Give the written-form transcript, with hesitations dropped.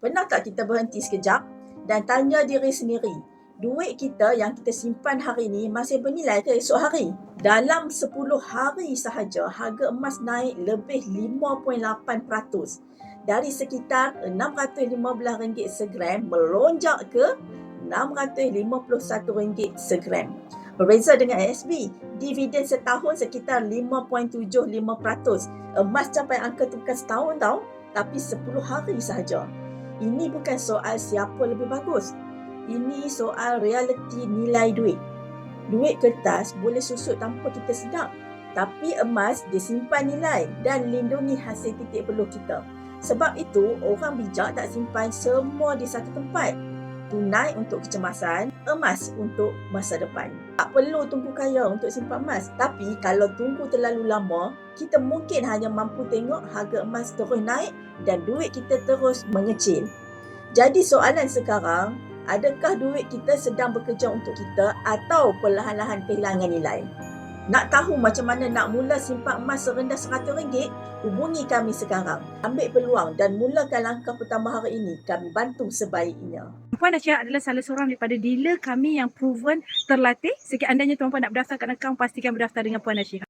Pernah tak kita berhenti sekejap dan tanya diri sendiri, duit kita yang kita simpan hari ini masih bernilai ke esok hari? Dalam 10 hari sahaja, harga emas naik lebih 5.8%. Dari sekitar RM615 segram melonjak ke RM651 segram. Berbeza dengan ASB, dividen setahun sekitar 5.75%. Emas capai angka itu bukan setahun tau, tapi 10 hari sahaja. Ini bukan soal siapa lebih bagus. Ini soal realiti nilai duit. Duit kertas boleh susut tanpa kita sedar. Tapi emas disimpan nilai dan lindungi hasil titik peluh kita. Sebab itu, orang bijak tak simpan semua di satu tempat. Tunai untuk kecemasan, emas untuk masa depan. Tak perlu tunggu kaya untuk simpan emas. Tapi kalau tunggu terlalu lama, kita mungkin hanya mampu tengok harga emas terus naik dan duit kita terus mengecil. Jadi soalan sekarang, adakah duit kita sedang bekerja untuk kita atau perlahan-lahan kehilangan nilai? Nak tahu macam mana nak mula simpan emas serendah RM100? Hubungi kami sekarang. Ambil peluang dan mulakan langkah pertama hari ini. Kami bantu sebaiknya. Puan Nashiah adalah salah seorang daripada dealer kami yang proven terlatih. Sekiranya tuan-puan nak berdaftarkan akaun, pastikan berdaftar dengan Puan Nashiah.